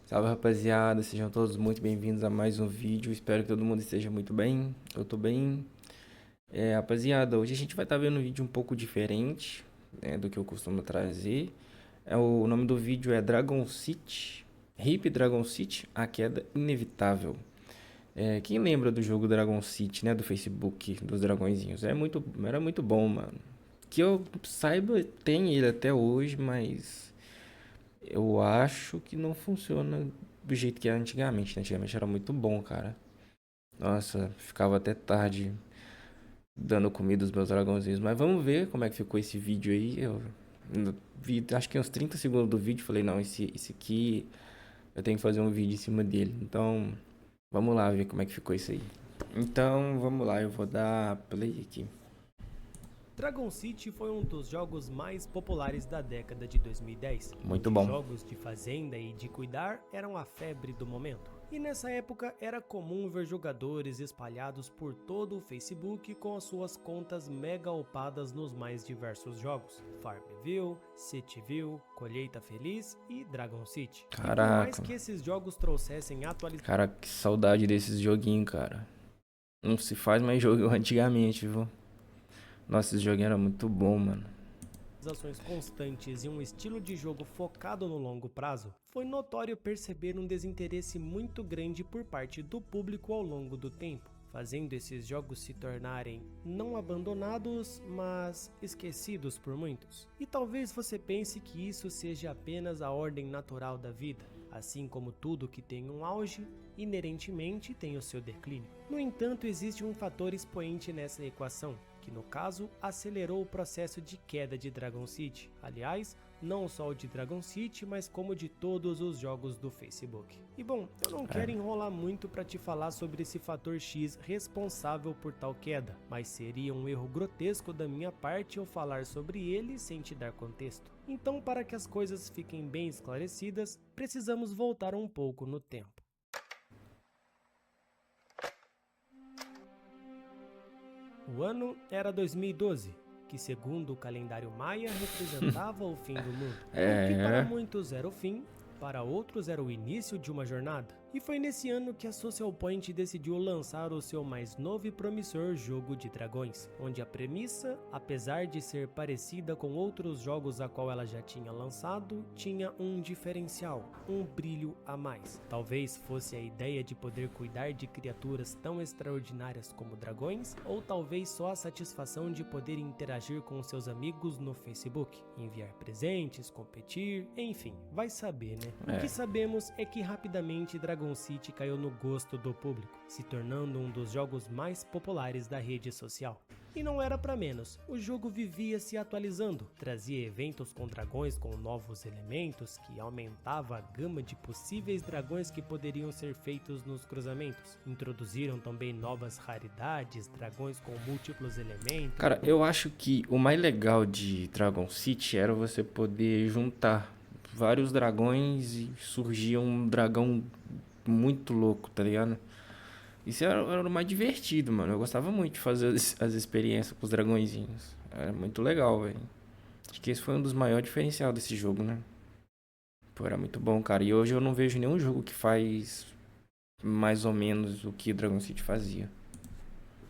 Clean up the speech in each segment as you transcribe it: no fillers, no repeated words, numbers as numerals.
Salve rapaziada, sejam todos muito bem-vindos a mais um vídeo. Espero que todo mundo esteja muito bem. Eu tô bem. Rapaziada, hoje a gente vai estar vendo um vídeo um pouco diferente, né, do que eu costumo trazer. O nome do vídeo é Dragon City, Hip Dragon City, a queda inevitável. Quem lembra do jogo Dragon City, né, do Facebook, dos dragõezinhos? Era muito bom, mano. Que eu saiba, tem ele até hoje, mas eu acho que não funciona do jeito que era antigamente, né? Antigamente era muito bom, cara. Nossa, ficava até tarde dando comida aos meus dragãozinhos. Mas vamos ver como é que ficou esse vídeo aí. Eu vi, acho que uns 30 segundos do vídeo. Falei, não, esse aqui eu tenho que fazer um vídeo em cima dele. Então, vamos lá ver como é que ficou isso aí. Então, vamos lá, eu vou dar play aqui. Dragon City foi um dos jogos mais populares da década de 2010, Muito onde bom. jogos de fazenda e de cuidar eram a febre do momento. E nessa época era comum ver jogadores espalhados por todo o Facebook com as suas contas mega upadas nos mais diversos jogos: Farmville, Cityville, Colheita Feliz e Dragon City. E por mais Caraca, que esses jogos trouxessem cara, que saudade desses joguinhos, cara. Não se faz mais jogo antigamente, viu? Nossa, esse joguinho era muito bom, mano. Atualizações constantes e um estilo de jogo focado no longo prazo, foi notório perceber um desinteresse muito grande por parte do público ao longo do tempo, fazendo esses jogos se tornarem não abandonados, mas esquecidos por muitos. E talvez você pense que isso seja apenas a ordem natural da vida, assim como tudo que tem um auge, inerentemente tem o seu declínio. No entanto, existe um fator expoente nessa equação, que no caso acelerou o processo de queda de Dragon City. Aliás, não só o de Dragon City, mas como de todos os jogos do Facebook. E bom, eu não quero enrolar muito para te falar sobre esse fator X responsável por tal queda, mas seria um erro grotesco da minha parte eu falar sobre ele sem te dar contexto. Então, para que as coisas fiquem bem esclarecidas, precisamos voltar um pouco no tempo. O ano era 2012, que segundo o calendário maia representava o fim do mundo. O que para muitos era o fim, para outros era o início de uma jornada. E foi nesse ano que a Social Point decidiu lançar o seu mais novo e promissor jogo de dragões, onde a premissa, apesar de ser parecida com outros jogos a qual ela já tinha lançado, tinha um diferencial, um brilho a mais. Talvez fosse a ideia de poder cuidar de criaturas tão extraordinárias como dragões, ou talvez só a satisfação de poder interagir com seus amigos no Facebook, enviar presentes, competir, enfim, vai saber, né? O que sabemos é que rapidamente Dragon City caiu no gosto do público, se tornando um dos jogos mais populares da rede social. E não era para menos, o jogo vivia se atualizando, trazia eventos com dragões com novos elementos, que aumentava a gama de possíveis dragões que poderiam ser feitos nos cruzamentos. Introduziram também novas raridades, dragões com múltiplos elementos. Cara, eu acho que o mais legal de Dragon City era você poder juntar vários dragões e surgia um dragão muito louco, tá ligado? Isso era o mais divertido, mano. Eu gostava muito de fazer as experiências com os dragõezinhos. Era muito legal, velho. Acho que esse foi um dos maiores diferenciais desse jogo, né? Pô, era muito bom, cara. E hoje eu não vejo nenhum jogo que faz mais ou menos o que Dragon City fazia.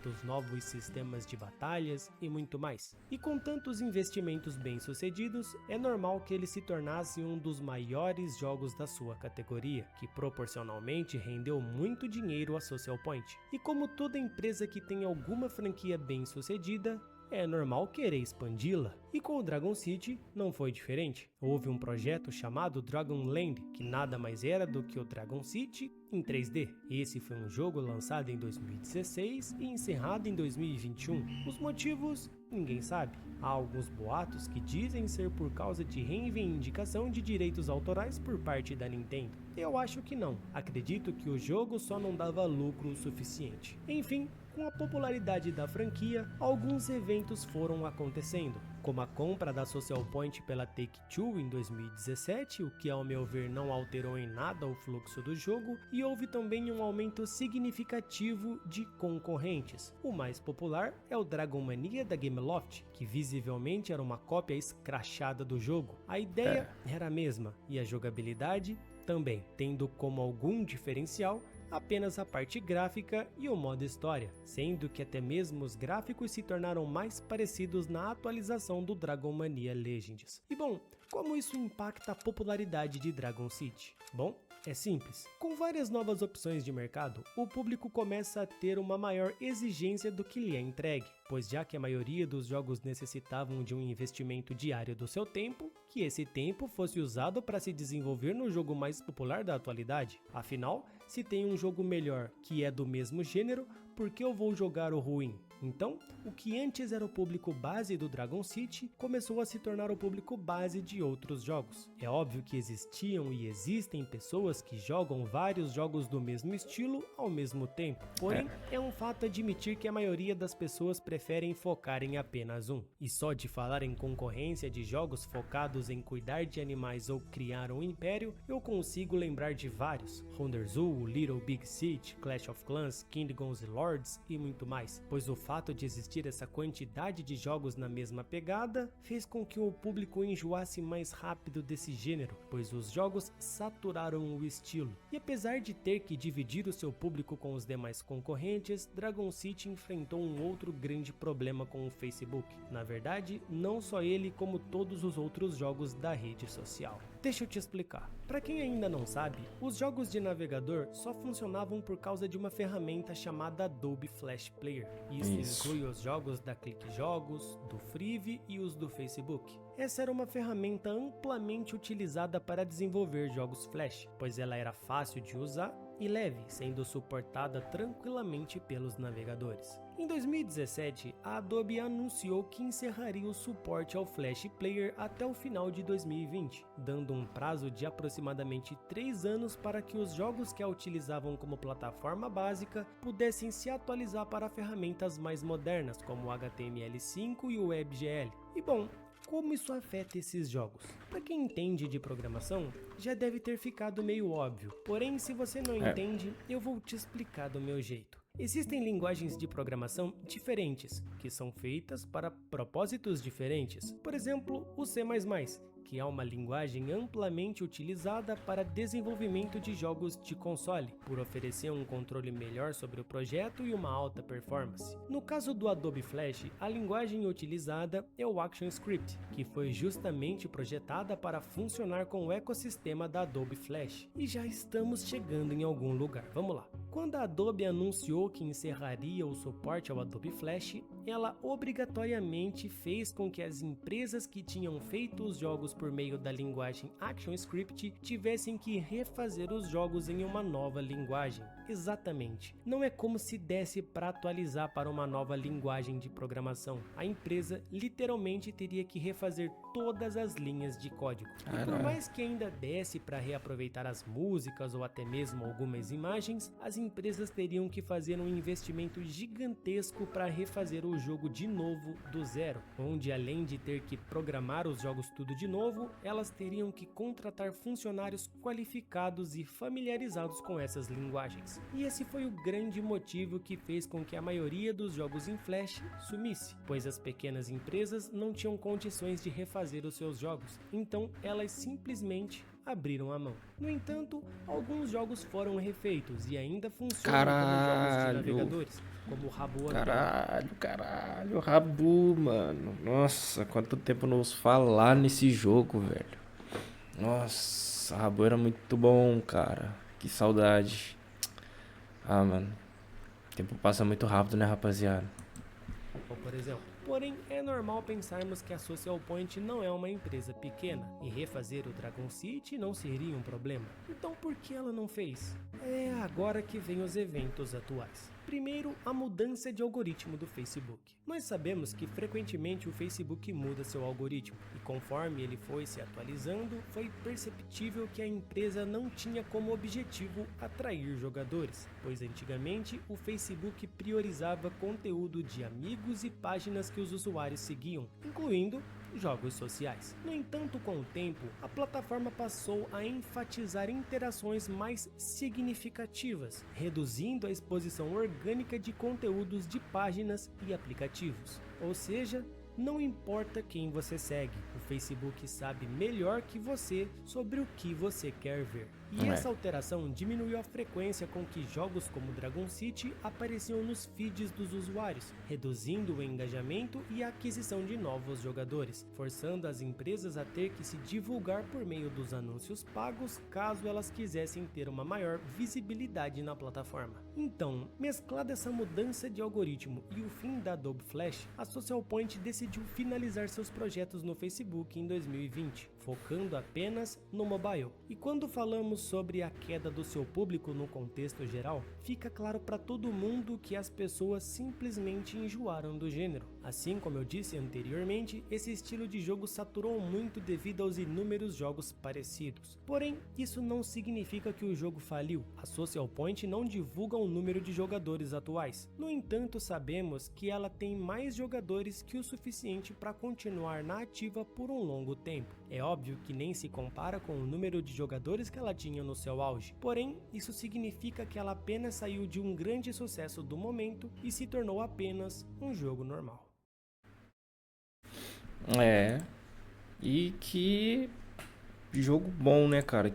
Dos novos sistemas de batalhas e muito mais. E com tantos investimentos bem-sucedidos, é normal que ele se tornasse um dos maiores jogos da sua categoria, que proporcionalmente rendeu muito dinheiro à Social Point. E como toda empresa que tem alguma franquia bem-sucedida, é normal querer expandi-la. E com o Dragon City não foi diferente. Houve um projeto chamado Dragon Land, que nada mais era do que o Dragon City em 3D. Esse foi um jogo lançado em 2016 e encerrado em 2021. Os motivos, ninguém sabe. Há alguns boatos que dizem ser por causa de reivindicação de direitos autorais por parte da Nintendo. Eu acho que não. Acredito que o jogo só não dava lucro o suficiente. Enfim, com a popularidade da franquia, alguns eventos foram acontecendo, como a compra da Social Point pela Take-Two em 2017, o que ao meu ver não alterou em nada o fluxo do jogo, e houve também um aumento significativo de concorrentes. O mais popular é o Dragon Mania da Gameloft, que visivelmente era uma cópia escrachada do jogo. A ideia era a mesma, e a jogabilidade também, tendo como algum diferencial apenas a parte gráfica e o modo história, sendo que até mesmo os gráficos se tornaram mais parecidos na atualização do Dragon Mania Legends. E bom, como isso impacta a popularidade de Dragon City? Bom, é simples. Com várias novas opções de mercado, o público começa a ter uma maior exigência do que lhe é entregue, pois já que a maioria dos jogos necessitavam de um investimento diário do seu tempo, que esse tempo fosse usado para se desenvolver no jogo mais popular da atualidade. Afinal, se tem um jogo melhor que é do mesmo gênero, por que eu vou jogar o ruim? Então, o que antes era o público base do Dragon City começou a se tornar o público base de outros jogos. É óbvio que existiam e existem pessoas que jogam vários jogos do mesmo estilo ao mesmo tempo, porém é um fato admitir que a maioria das pessoas preferem focar em apenas um. E só de falar em concorrência de jogos focados em cuidar de animais ou criar um império, eu consigo lembrar de vários: Wonder Zoo, Little Big City, Clash of Clans, Kingdoms and Lords e muito mais, pois o fato de existir essa quantidade de jogos na mesma pegada fez com que o público enjoasse mais rápido desse gênero, pois os jogos saturaram o estilo. E apesar de ter que dividir o seu público com os demais concorrentes, Dragon City enfrentou um outro grande problema com o Facebook. Na verdade, não só ele, como todos os outros jogos da rede social. Deixa eu te explicar. Para quem ainda não sabe, os jogos de navegador só funcionavam por causa de uma ferramenta chamada Adobe Flash Player. Isso inclui os jogos da Clique Jogos, do Frive e os do Facebook. Essa era uma ferramenta amplamente utilizada para desenvolver jogos Flash, pois ela era fácil de usar e leve, sendo suportada tranquilamente pelos navegadores. Em 2017, a Adobe anunciou que encerraria o suporte ao Flash Player até o final de 2020, dando um prazo de aproximadamente 3 anos para que os jogos que a utilizavam como plataforma básica pudessem se atualizar para ferramentas mais modernas, como o HTML5 e o WebGL. E bom, como isso afeta esses jogos? Para quem entende de programação, já deve ter ficado meio óbvio, porém se você não entende, eu vou te explicar do meu jeito. Existem linguagens de programação diferentes, que são feitas para propósitos diferentes. Por exemplo, o C++, que é uma linguagem amplamente utilizada para desenvolvimento de jogos de console, por oferecer um controle melhor sobre o projeto e uma alta performance. No caso do Adobe Flash, a linguagem utilizada é o ActionScript, que foi justamente projetada para funcionar com o ecossistema da Adobe Flash. E já estamos chegando em algum lugar, vamos lá. Quando a Adobe anunciou que encerraria o suporte ao Adobe Flash, ela obrigatoriamente fez com que as empresas que tinham feito os jogos por meio da linguagem ActionScript tivessem que refazer os jogos em uma nova linguagem. Exatamente. Não é como se desse para atualizar para uma nova linguagem de programação. A empresa literalmente teria que refazer todas as linhas de código. E por mais que ainda desse para reaproveitar as músicas ou até mesmo algumas imagens, as empresas teriam que fazer um investimento gigantesco para refazer o jogo de novo do zero, onde além de ter que programar os jogos tudo de novo, elas teriam que contratar funcionários qualificados e familiarizados com essas linguagens. E esse foi o grande motivo que fez com que a maioria dos jogos em Flash sumisse, pois as pequenas empresas não tinham condições de refazer os seus jogos, então elas simplesmente abriram a mão. No entanto, alguns jogos foram refeitos e ainda funcionam como jogos de navegadores, como o Rabu. Caralho, Rabu, mano. Nossa, quanto tempo não ouço falar nesse jogo, velho. Nossa, Rabu era muito bom, cara. Que saudade. Ah, mano. O tempo passa muito rápido, né, rapaziada? Por exemplo. Porém, é normal pensarmos que a Social Point não é uma empresa pequena, e refazer o Dragon City não seria um problema. Então por que ela não fez? É agora que vem os eventos atuais. Primeiro, a mudança de algoritmo do Facebook. Nós sabemos que frequentemente o Facebook muda seu algoritmo, e conforme ele foi se atualizando, foi perceptível que a empresa não tinha como objetivo atrair jogadores, pois antigamente o Facebook priorizava conteúdo de amigos e páginas que os usuários seguiam, incluindo jogos sociais. No entanto, com o tempo, a plataforma passou a enfatizar interações mais significativas, reduzindo a exposição orgânica de conteúdos de páginas e aplicativos. Ou seja, não importa quem você segue, o Facebook sabe melhor que você sobre o que você quer ver. E essa alteração diminuiu a frequência com que jogos como Dragon City apareciam nos feeds dos usuários, reduzindo o engajamento e a aquisição de novos jogadores, forçando as empresas a ter que se divulgar por meio dos anúncios pagos caso elas quisessem ter uma maior visibilidade na plataforma. Então, mesclada essa mudança de algoritmo e o fim da Adobe Flash, a Social Point decidiu finalizar seus projetos no Facebook em 2020, focando apenas no mobile. E quando falamos sobre a queda do seu público no contexto geral, fica claro para todo mundo que as pessoas simplesmente enjoaram do gênero. Assim como eu disse anteriormente, esse estilo de jogo saturou muito devido aos inúmeros jogos parecidos. Porém, isso não significa que o jogo faliu. A Social Point não divulga o número de jogadores atuais. No entanto, sabemos que ela tem mais jogadores que o suficiente para continuar na ativa por um longo tempo. É óbvio que nem se compara com o número de jogadores que ela tinha no seu auge, porém, isso significa que ela apenas saiu de um grande sucesso do momento e se tornou apenas um jogo normal. E que jogo bom, né, cara,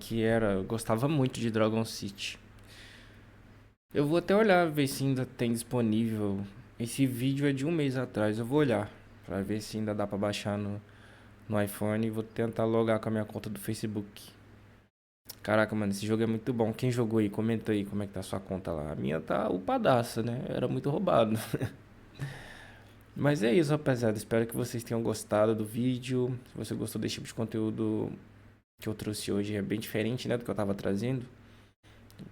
eu gostava muito de Dragon City. Eu vou até olhar, ver se ainda tem disponível. Esse vídeo é de um mês atrás, eu vou olhar pra ver se ainda dá pra baixar no iPhone e vou tentar logar com a minha conta do Facebook. Caraca, mano, esse jogo é muito bom. Quem jogou aí, comenta aí como é que tá a sua conta lá. A minha tá upadaça, né? Era muito roubado. Mas é isso, rapaziada. Espero que vocês tenham gostado do vídeo. Se você gostou desse tipo de conteúdo que eu trouxe hoje, é bem diferente, né, do que eu tava trazendo.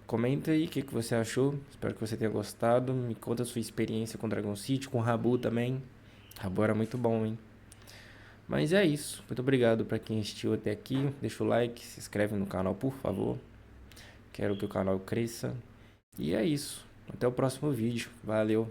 Comenta aí o que você achou. Espero que você tenha gostado. Me conta a sua experiência com Dragon City, com Rabu também. Rabu era muito bom, hein? Mas é isso. Muito obrigado para quem assistiu até aqui. Deixa o like, se inscreve no canal, por favor. Quero que o canal cresça. E é isso. Até o próximo vídeo. Valeu.